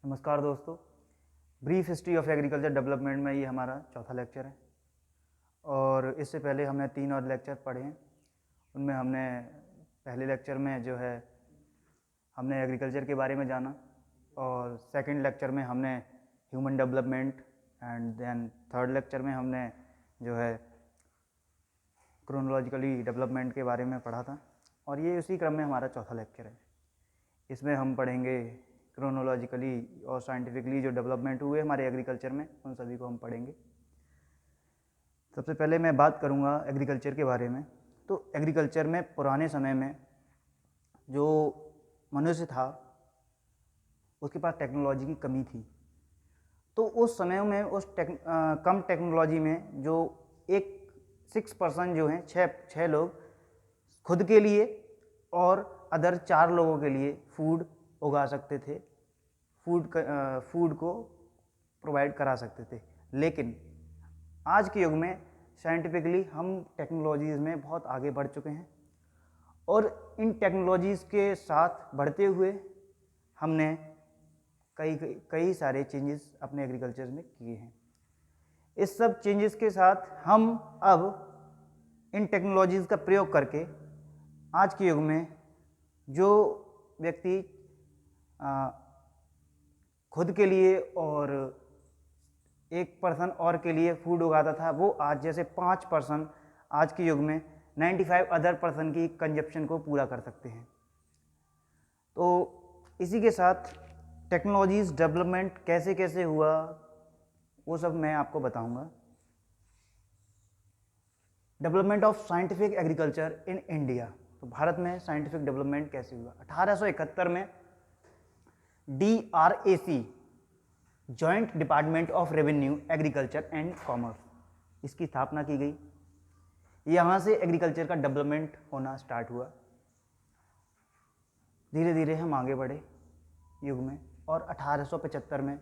नमस्कार दोस्तों। Brief history of agriculture development में ये हमारा चौथा लेक्चर है और इससे पहले हमने 3 और लेक्चर पढ़े हैं। उनमें हमने पहले लेक्चर में जो है हमने एग्रीकल्चर के बारे में जाना और सेकंड लेक्चर में हमने human development and then third lecture में हमने जो है क्रोनोलॉजिकली डेवलपमेंट के बारे में पढ़ा था और ये उसी क्रम में हमारा चौथा लेक्चर है। इसमें हम पढ़ेंगे क्रोनोलॉजिकली और साइंटिफिकली जो डेवलपमेंट हुए हमारे एग्रीकल्चर में, उन सभी को हम पढ़ेंगे। सबसे पहले मैं बात करूंगा एग्रीकल्चर के बारे में। तो एग्रीकल्चर में पुराने समय में जो मनुष्य था उसके पास टेक्नोलॉजी की कमी थी। तो उस समय में कम टेक्नोलॉजी में जो एक 6 पर्सन जो हैं, छः लोग खुद के लिए और अदर 4 लोगों के लिए फूड उगा सकते थे, फूड को प्रोवाइड करा सकते थे। लेकिन आज के युग में साइंटिफिकली हम टेक्नोलॉजीज़ में बहुत आगे बढ़ चुके हैं और इन टेक्नोलॉजीज़ के साथ बढ़ते हुए हमने कई सारे चेंजेस अपने एग्रीकल्चर में किए हैं। इस सब चेंजेस के साथ हम अब इन टेक्नोलॉजीज़ का प्रयोग करके आज के युग में जो व्यक्ति खुद के लिए और एक पर्सन और के लिए फूड उगाता था, वो आज जैसे 5 पर्सन आज के युग में 95 अदर पर्सन की कंजप्शन को पूरा कर सकते हैं। तो इसी के साथ टेक्नोलॉजीज़ डेवलपमेंट कैसे कैसे हुआ वो सब मैं आपको बताऊंगा। Development of scientific agriculture in India. तो भारत में साइंटिफिक डेवलपमेंट कैसे हुआ? 1871 में DRAC, joint department of revenue agriculture and commerce, इसकी स्थापना की गई। यहाँ से एग्रीकल्चर का डेवलपमेंट होना स्टार्ट हुआ। धीरे धीरे हम आगे बढ़े युग में और 1875 में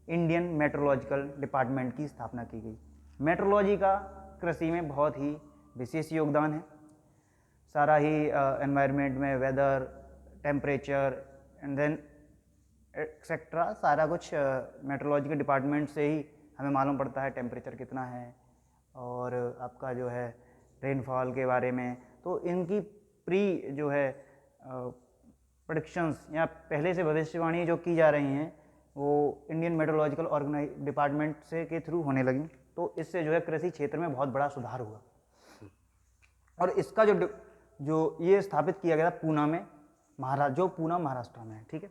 इंडियन मेट्रोलॉजिकल डिपार्टमेंट की स्थापना की गई। मेट्रोलॉजी का कृषि में बहुत ही विशेष योगदान है। सारा ही एनवायरनमेंट में weather, temperature and then etcetera सारा कुछ मेट्रोलॉजी के डिपार्टमेंट से ही हमें मालूम पड़ता है। टेम्परेचर कितना है और आपका जो है रेनफॉल के बारे में। तो इनकी प्री जो है प्रेडिक्शंस या पहले से भविष्यवाणी जो की जा रही हैं वो इंडियन मेट्रोलॉजिकल डिपार्टमेंट से के थ्रू होने लगी। तो इससे जो है कृषि क्षेत्र में बहुत बड़ा सुधार हुआ और इसका जो ये स्थापित किया गया था पूना में, जो पूना महाराष्ट्र में है। ठीक है,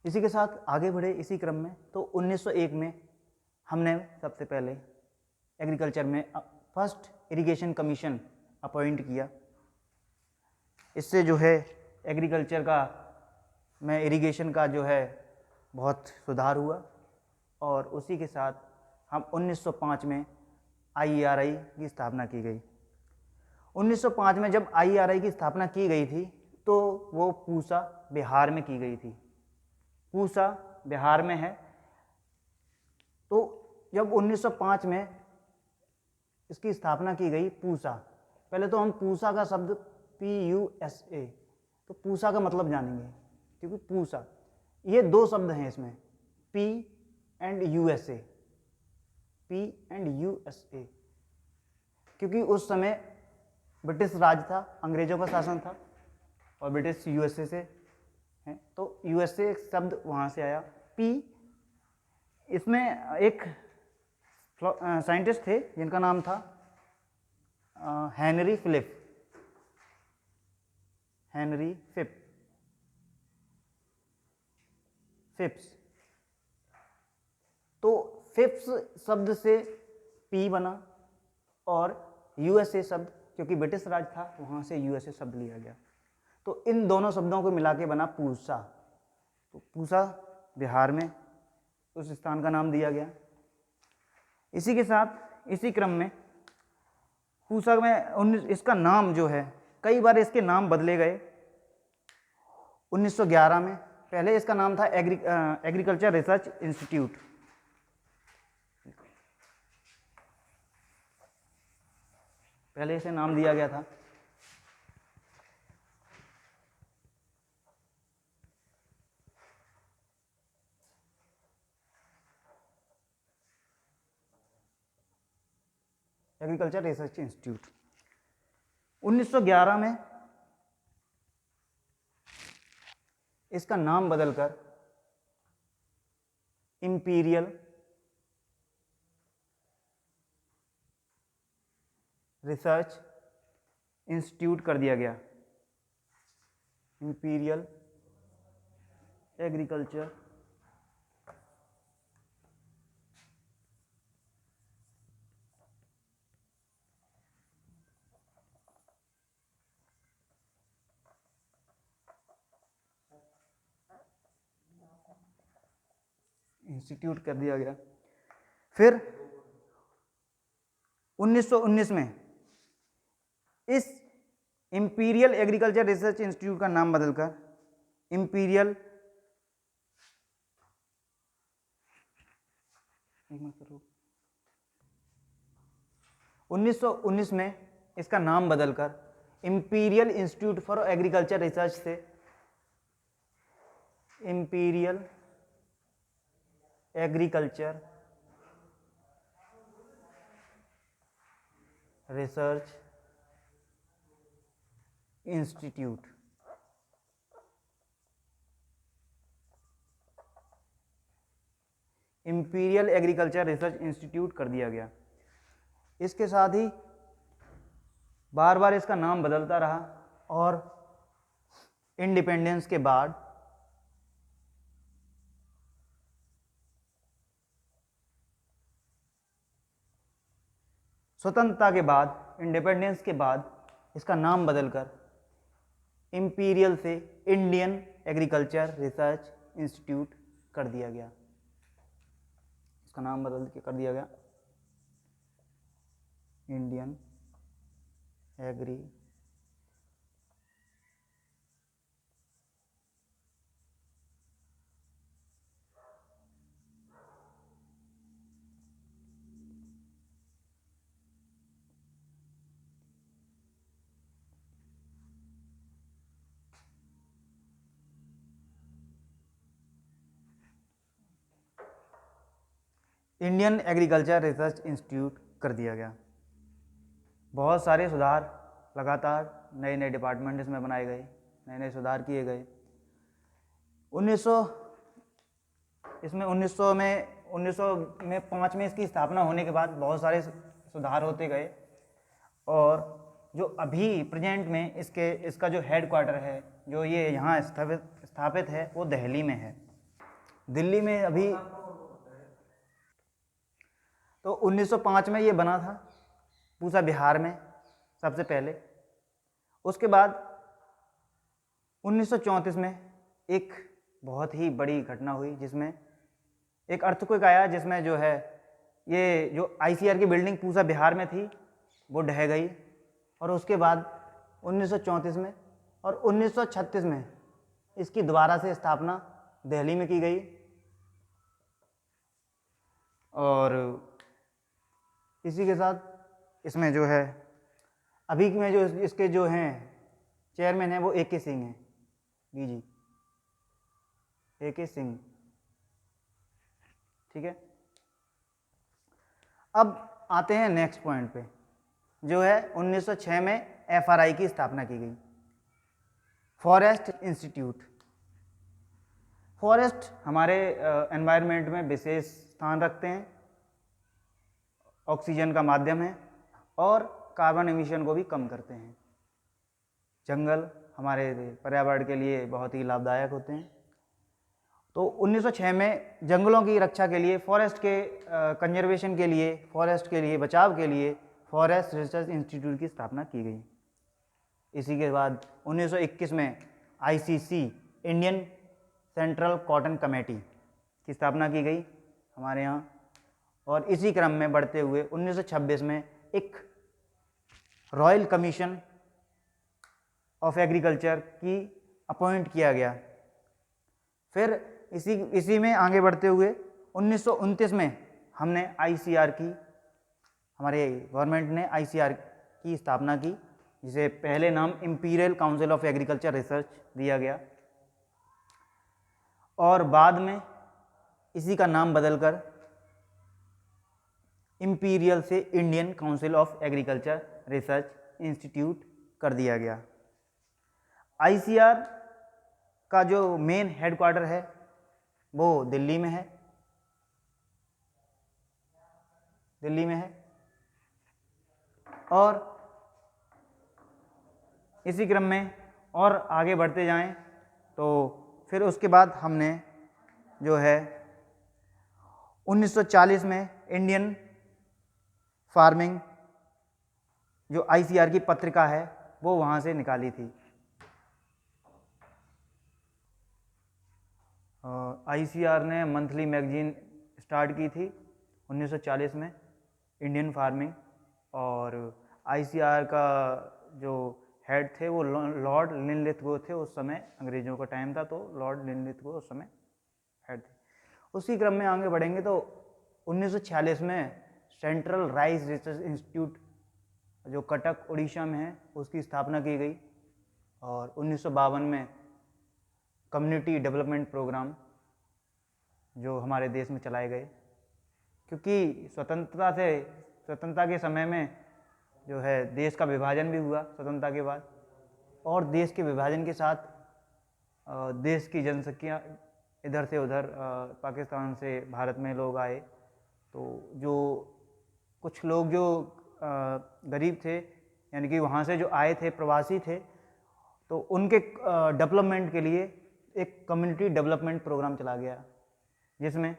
इसी के साथ आगे बढ़े इसी क्रम में। तो 1901 में हमने सबसे पहले एग्रीकल्चर में फर्स्ट इरिगेशन कमीशन अपॉइंट किया। इससे जो है एग्रीकल्चर का में इरिगेशन का जो है बहुत सुधार हुआ और उसी के साथ हम 1905 में IERI की स्थापना की गई। 1905 में जब IERI की स्थापना की गई थी तो वो पूसा बिहार में की गई थी। पूसा बिहार में है। तो जब 1905 में इसकी स्थापना की गई पूसा, पहले तो हम पूसा का शब्द PUSA, तो पूसा का मतलब जानेंगे क्योंकि पूसा ये 2 शब्द हैं इसमें, P and USA, P and USA, क्योंकि उस समय ब्रिटिश राज था, अंग्रेजों का शासन था और ब्रिटिश USA से है। तो USA शब्द वहाँ से आया। P, इसमें एक साइंटिस्ट थे जिनका नाम था हेनरी फिप्स। तो फिप्स शब्द से P बना और USA शब्द, क्योंकि ब्रिटिश राज था वहाँ से USA शब्द लिया गया। तो इन दोनों शब्दों को मिला के बना पूसा। तो पूसा बिहार में उस स्थान का नाम दिया गया। इसी के साथ इसी क्रम में पूसा में इसका नाम जो है कई बार इसके नाम बदले गए। 1911 में पहले इसका नाम था एग्रीकल्चर रिसर्च इंस्टीट्यूट। पहले इसे नाम दिया गया था। Agriculture research institute. 1911 में इसका नाम बदलकर इंपीरियल रिसर्च इंस्टीट्यूट कर दिया गया। इंपीरियल एग्रीकल्चर इंस्टीट्यूट कर दिया गया। फिर 1919 में इस इंपीरियल एग्रीकल्चर रिसर्च इंस्टीट्यूट का नाम बदलकर इंपीरियल 1919 में इसका नाम बदलकर Imperial Institute for Agriculture Research से Imperial Agriculture research Institute Imperial Agriculture research institute कर दिया गया। इसके साथ ही बार बार इसका नाम बदलता रहा और इंडिपेंडेंस के बाद स्वतंत्रता के बाद इंडिपेंडेंस के बाद इसका नाम बदलकर इंपीरियल से इंडियन एग्रीकल्चर रिसर्च इंस्टीट्यूट कर दिया गया। इसका नाम बदल के कर दिया गया Indian agri Indian agriculture research institute कर दिया गया। बहुत सारे सुधार लगातार नए नए डिपार्टमेंट इसमें बनाए गए, नए नए सुधार किए गए। 1900 में 5 में इसकी स्थापना होने के बाद बहुत सारे सुधार होते गए और जो अभी प्रेजेंट में इसका जो हेडक्वार्टर है, जो ये यहाँ स्थापित है, वो दिल्ली में है। दिल्ली में अभी तो 1905 में ये बना था पूसा बिहार में सबसे पहले। उसके बाद 1934 में एक बहुत ही बड़ी घटना हुई जिसमें एक अर्थक्वेक आया, जिसमें जो है ये जो आईसीआर की बिल्डिंग पूसा बिहार में थी वो ढह गई। और उसके बाद 1934 में और 1936 में इसकी दोबारा से स्थापना दिल्ली में की गई। और इसी के साथ इसमें जो है अभी में जो इसके जो हैं चेयरमैन हैं वो AK सिंह हैं, जी AK सिंह, ठीक है। अब आते हैं नेक्स्ट पॉइंट पे, जो है 1906 में FRI की स्थापना की गई, फॉरेस्ट इंस्टीट्यूट। फॉरेस्ट हमारे एनवायरनमेंट में विशेष स्थान रखते हैं, ऑक्सीजन का माध्यम है और कार्बन एमिशन को भी कम करते हैं। जंगल हमारे पर्यावरण के लिए बहुत ही लाभदायक होते हैं। तो 1906 में जंगलों की रक्षा के लिए, फॉरेस्ट के कंजर्वेशन के लिए, फॉरेस्ट के लिए बचाव के लिए फॉरेस्ट रिसर्च इंस्टीट्यूट की स्थापना की गई। इसी के बाद 1921 में ICC Indian central cotton committee की स्थापना की गई हमारे यहाँ। और इसी क्रम में बढ़ते हुए 1926 में एक रॉयल कमीशन ऑफ एग्रीकल्चर की अपॉइंट किया गया। फिर इसी में आगे बढ़ते हुए 1929 में हमने ICR की, हमारे गवर्नमेंट ने ICR की स्थापना की, जिसे पहले नाम imperial council of agriculture research दिया गया। और बाद में इसी का नाम बदलकर इंपीरियल से Indian council of agriculture research institute कर दिया गया। आईसीआर का जो मेन हेडक्वार्टर है वो दिल्ली में है, और इसी क्रम में और आगे बढ़ते जाएं तो फिर उसके बाद हमने जो है 1940 में इंडियन फार्मिंग जो आईसीआर की पत्रिका है वो वहाँ से निकाली थी। आईसीआर ने मंथली मैगजीन स्टार्ट की थी 1940 में, इंडियन फार्मिंग, और आईसीआर का जो हेड थे वो लॉर्ड लिनलिथगो थे। उस समय अंग्रेजों का टाइम था, तो लॉर्ड लिनलिथगो उस समय हेड थे। उसी क्रम में आगे बढ़ेंगे तो 1946 में सेंट्रल राइस रिसर्च इंस्टीट्यूट जो कटक उड़ीसा में है उसकी स्थापना की गई, और 1952 में कम्युनिटी डेवलपमेंट प्रोग्राम जो हमारे देश में चलाए गए, क्योंकि स्वतंत्रता के समय में जो है देश का विभाजन भी हुआ स्वतंत्रता के बाद, और देश के विभाजन के साथ देश की जनसंख्या इधर से उधर पाकिस्तान से भारत में लोग आए, तो जो कुछ लोग जो गरीब थे यानी कि वहाँ से जो आए थे प्रवासी थे, तो उनके डेवलपमेंट के लिए एक कम्युनिटी डेवलपमेंट प्रोग्राम चला गया, जिसमें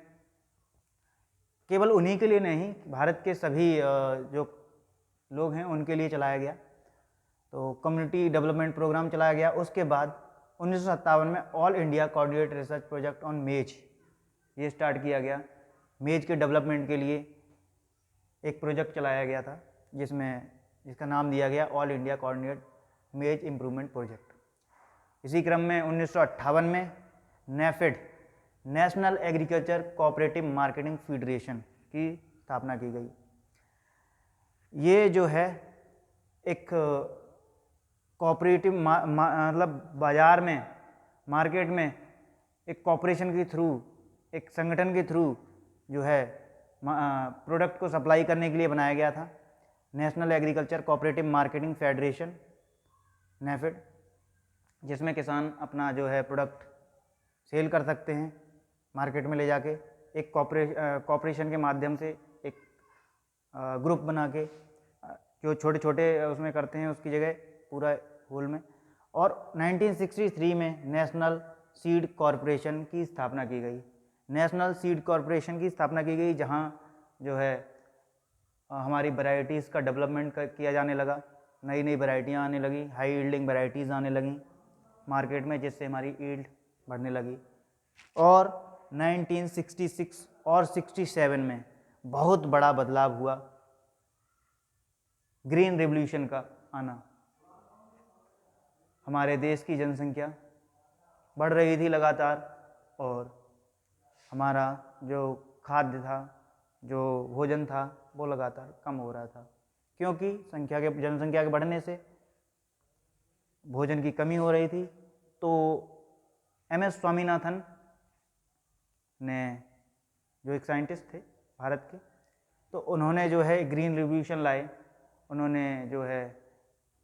केवल उन्हीं के लिए नहीं, भारत के सभी जो लोग हैं उनके लिए चलाया गया। तो कम्युनिटी डेवलपमेंट प्रोग्राम चलाया गया। उसके बाद 1957 में all India coordinated research project on मेज ये स्टार्ट किया गया। मेज के डेवलपमेंट के लिए एक प्रोजेक्ट चलाया गया था, जिसका नाम दिया गया ऑल इंडिया कोऑर्डिनेटेड मेज इम्प्रूवमेंट प्रोजेक्ट। इसी क्रम में 1958 में NAFED, national agriculture cooperative marketing federation की स्थापना की गई। ये जो है एक कोऑपरेटिव मतलब बाजार में, मार्केट में एक कॉपरेशन के थ्रू, एक संगठन के थ्रू जो है प्रोडक्ट को सप्लाई करने के लिए बनाया गया था। National agriculture cooperative marketing federation NAFED, जिसमें किसान अपना जो है प्रोडक्ट सेल कर सकते हैं मार्केट में ले जाके, एक कॉपरेशन के माध्यम से एक ग्रुप बना के जो छोटे छोटे उसमें करते हैं उसकी जगह पूरा होल में। और 1963 में नेशनल सीड कॉरपोरेशन की स्थापना की गई। नेशनल सीड कॉरपोरेशन की स्थापना की गई जहां जो है हमारी वैरायटीज़ का डेवलपमेंट किया जाने लगा, नई नई वैरायटियाँ आने लगी, हाई यील्डिंग वैरायटीज़ आने लगी मार्केट में, जिससे हमारी यील्ड बढ़ने लगी। और 1966 और 67 में बहुत बड़ा बदलाव हुआ, ग्रीन रिवॉल्यूशन का आना। हमारे देश की जनसंख्या बढ़ रही थी लगातार, और हमारा जो खाद्य था, जो भोजन था, वो लगातार कम हो रहा था, क्योंकि जनसंख्या के बढ़ने से भोजन की कमी हो रही थी। तो MS स्वामीनाथन ने, जो एक साइंटिस्ट थे भारत के, तो उन्होंने जो है ग्रीन रिवॉल्यूशन लाए। उन्होंने जो है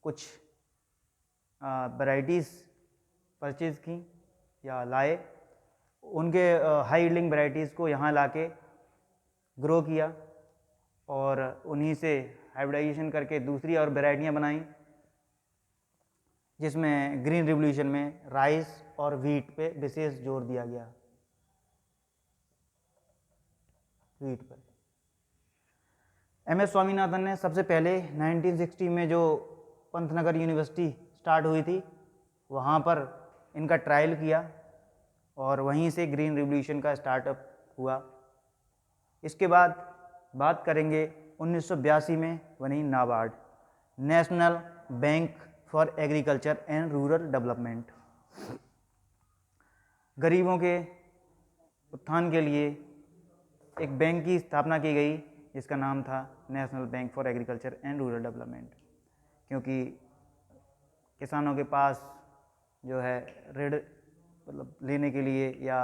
कुछ वैराइटीज़ परचेज़ की या लाए, उनके हाई यील्डिंग वैराइटीज़ को यहाँ लाके ग्रो किया, और उन्हीं से हाइब्रिडाइजेशन करके दूसरी और वैरायटियाँ बनाई, जिसमें ग्रीन रिवॉल्यूशन में राइस और व्हीट पे विशेष जोर दिया गया। व्हीट पर MS स्वामीनाथन ने सबसे पहले 1960 में जो पंतनगर यूनिवर्सिटी स्टार्ट हुई थी वहाँ पर इनका ट्रायल किया, और वहीं से ग्रीन रिवॉल्यूशन का स्टार्टअप हुआ। इसके बाद बात करेंगे 1982 में बनी NABARD, national bank for agriculture and rural development. गरीबों के उत्थान के लिए एक बैंक की स्थापना की गई जिसका नाम था national bank for agriculture and rural development, क्योंकि किसानों के पास जो है ऋण मतलब लेने के लिए या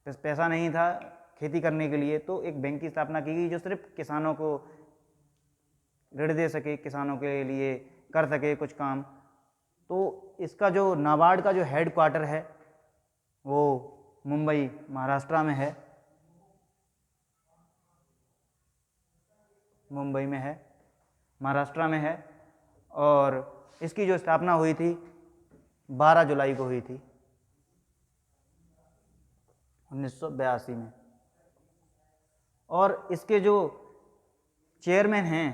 पैसा नहीं था खेती करने के लिए, तो एक बैंक की स्थापना की गई जो सिर्फ किसानों को ऋण दे सके, किसानों के लिए कर सके कुछ काम। तो इसका जो नाबार्ड का जो हेड क्वार्टर है वो मुंबई महाराष्ट्र में है, मुंबई में है, महाराष्ट्र में है। और इसकी जो स्थापना हुई थी 12 जुलाई को हुई थी 1982 में। और इसके जो चेयरमैन हैं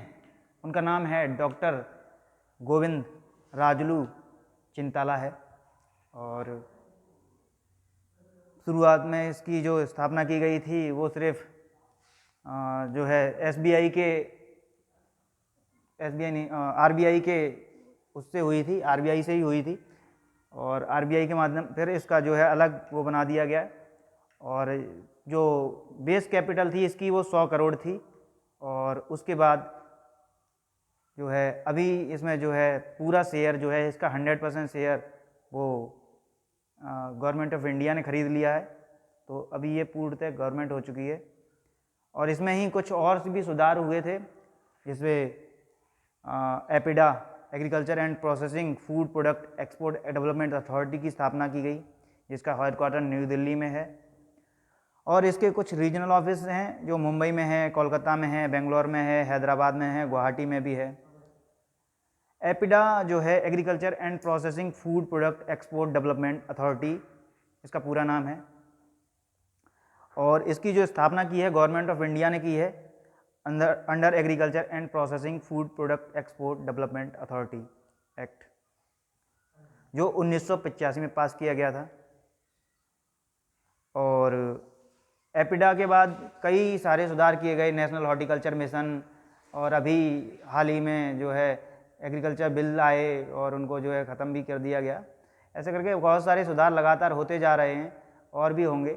उनका नाम है डॉक्टर गोविंद राजलू चिंताला है। और शुरुआत में इसकी जो स्थापना की गई थी वो सिर्फ जो है एसबीआई के, एसबीआई नहीं, आरबीआई के उससे हुई थी, आरबीआई से ही हुई थी। और आरबीआई के माध्यम फिर इसका जो है अलग वो बना दिया गया। और जो बेस कैपिटल थी इसकी वो 100 करोड़ थी। और उसके बाद जो है अभी इसमें जो है पूरा शेयर जो है इसका 100% शेयर वो गवर्नमेंट ऑफ इंडिया ने खरीद लिया है। तो अभी ये पूर्णतः गवर्नमेंट हो चुकी है। और इसमें ही कुछ और भी सुधार हुए थे, जिसमें APEDA agriculture and processing food product export development authority की स्थापना की गई, जिसका हेडक्वार्टर न्यू दिल्ली में है। और इसके कुछ रीजनल ऑफिस हैं जो मुंबई में है, कोलकाता में है, बेंगलोर में है, हैदराबाद में है, गुवाहाटी में भी है। एपिडा जो है agriculture and processing food product export development authority इसका पूरा नाम है। और इसकी जो स्थापना की है गवर्नमेंट ऑफ इंडिया ने की है under agriculture and processing food product export development authority act, जो 1985 में पास किया गया था। और एपिडा के बाद कई सारे सुधार किए गए, नेशनल हॉर्टिकल्चर मिशन, और अभी हाल ही में जो है एग्रीकल्चर बिल आए और उनको जो है ख़त्म भी कर दिया गया। ऐसे करके बहुत सारे सुधार लगातार होते जा रहे हैं और भी होंगे।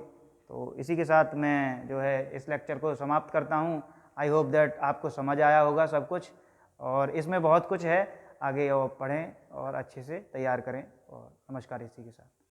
तो इसी के साथ मैं जो है इस लेक्चर को समाप्त करता हूँ। आई होप दैट आपको समझ आया होगा सब कुछ, और इसमें बहुत कुछ है, आगे और पढ़ें और अच्छे से तैयार करें। और नमस्कार इसी के साथ।